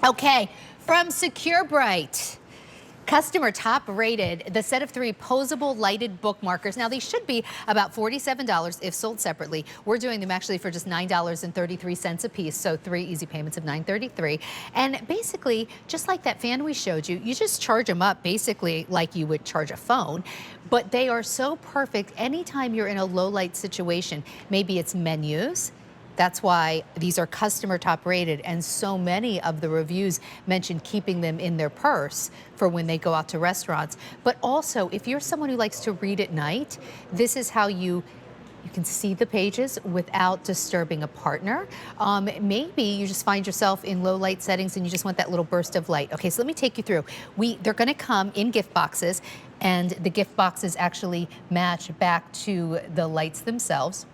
Okay, from SecureBrite. Customer top rated, the set of 3 Poseable lighted bookmarkers. Now, these should be about $47 if sold separately. We're doing them actually for just $9.33 a piece, so 3 easy payments of $9.33. And basically, just like that fan we showed you, you just charge them up basically like you would charge a phone. But they are so perfect anytime you're in a low light situation. Maybe it's menus. That's why these are customer top rated, and so many of the reviews mention keeping them in their purse for when they go out to restaurants. But also, if you're someone who likes to read at night, this is how you can see the pages without disturbing a partner. Maybe you just find yourself in low light settings and you just want that little burst of light. Okay, so let me take you through. They're gonna come in gift boxes, and the gift boxes actually match back to the lights themselves.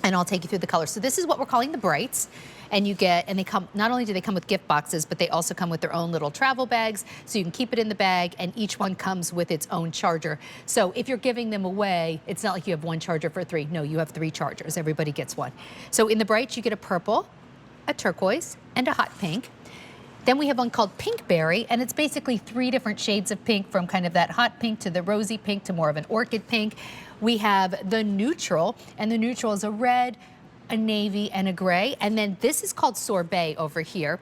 And I'll take you through the colors. So this is what we're calling the brights. And they come, not only do they come with gift boxes, but they also come with their own little travel bags, so you can keep it in the bag, and each one comes with its own charger. So if you're giving them away, it's not like you have one charger for 3. No, you have 3 chargers. Everybody gets one. So in the brights, you get a purple, a turquoise, and a hot pink. Then we have one called Pink Berry, and it's basically 3 different shades of pink, from kind of that hot pink to the rosy pink to more of an orchid pink. We have the neutral, and the neutral is a red, a navy, and a gray. And then this is called Sorbet over here.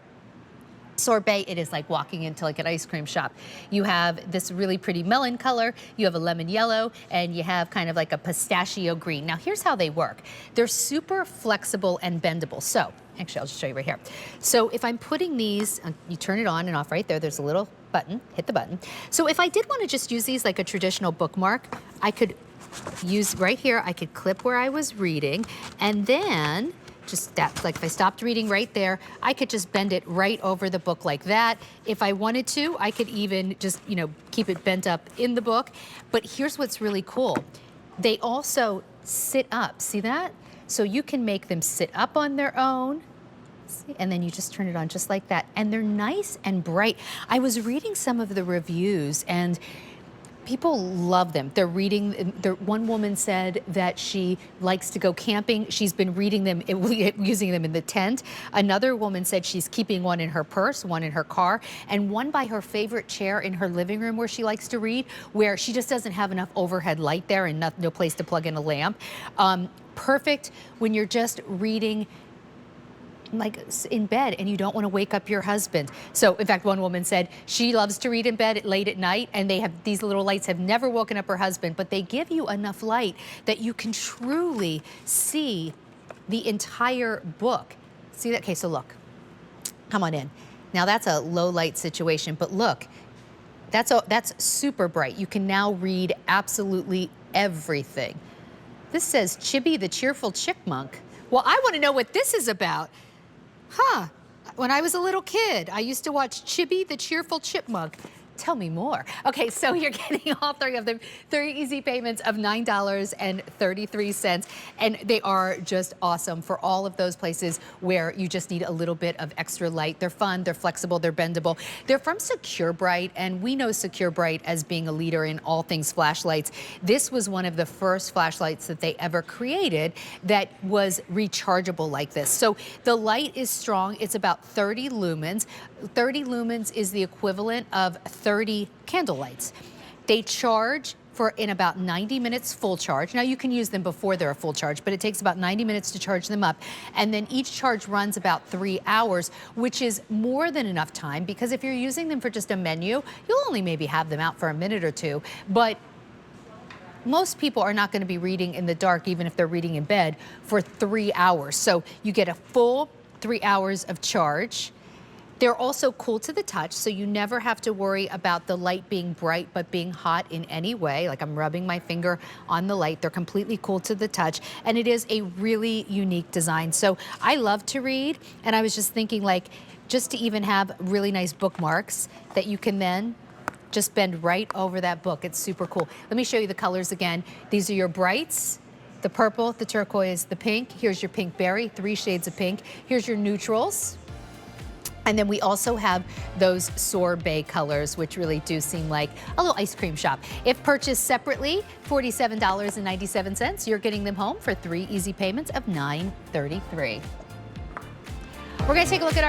Sorbet, it is like walking into like an ice cream shop. You have this really pretty melon color, you have a lemon yellow, and you have kind of like a pistachio green. Now here's how they work. They're super flexible and bendable. So, actually I'll just show you right here. So if I'm putting these, you turn it on and off right there, there's a little button, hit the button. So if I did want to just use these like a traditional bookmark, I could use right here, I could clip where I was reading, and then just that, like if I stopped reading right there, I could just bend it right over the book like that. If I wanted to, I could even just, keep it bent up in the book. But here's what's really cool. They also sit up, see that? So you can make them sit up on their own, and then you just turn it on just like that. And they're nice and bright. I was reading some of the reviews, and people love them. One woman said that she likes to go camping. She's been reading them, using them in the tent. Another woman said she's keeping one in her purse, one in her car, and one by her favorite chair in her living room where she likes to read, where she just doesn't have enough overhead light there and no place to plug in a lamp. Perfect when you're just reading like in bed and you don't want to wake up your husband. So in fact, one woman said she loves to read in bed late at night, and these little lights have never woken up her husband, but they give you enough light that you can truly see the entire book. See that? Okay, so look, come on in. Now that's a low light situation, but look, that's super bright. You can now read absolutely everything. This says Chibi the Cheerful Chickmunk. Well, I want to know what this is about. When I was a little kid, I used to watch Chibi the Cheerful Chipmunk. Tell me more. Okay, so you're getting all 3 of them, 3 easy payments of $9.33, and they are just awesome for all of those places where you just need a little bit of extra light. They're fun, they're flexible, they're bendable. They're from SecureBrite, and we know SecureBrite as being a leader in all things flashlights. This was one of the first flashlights that they ever created that was rechargeable like this. So the light is strong. It's about 30 lumens. 30 lumens is the equivalent of 30 candle lights. They charge in about 90 minutes full charge. Now you can use them before they're a full charge, but it takes about 90 minutes to charge them up. And then each charge runs about 3 hours, which is more than enough time, because if you're using them for just a menu, you'll only maybe have them out for a minute or 2. But most people are not going to be reading in the dark, even if they're reading in bed, for 3 hours. So you get a full 3 hours of charge. They're also cool to the touch, so you never have to worry about the light being bright but being hot in any way. Like I'm rubbing my finger on the light. They're completely cool to the touch, and it is a really unique design. So I love to read, and I was just thinking, like, just to even have really nice bookmarks that you can then just bend right over that book. It's super cool. Let me show you the colors again. These are your brights. The purple, the turquoise, the pink. Here's your Pink Berry, 3 shades of pink. Here's your neutrals. And then we also have those sorbet colors, which really do seem like a little ice cream shop. If purchased separately, $47.97, you're getting them home for 3 easy payments of $9.33. We're going to take a look at our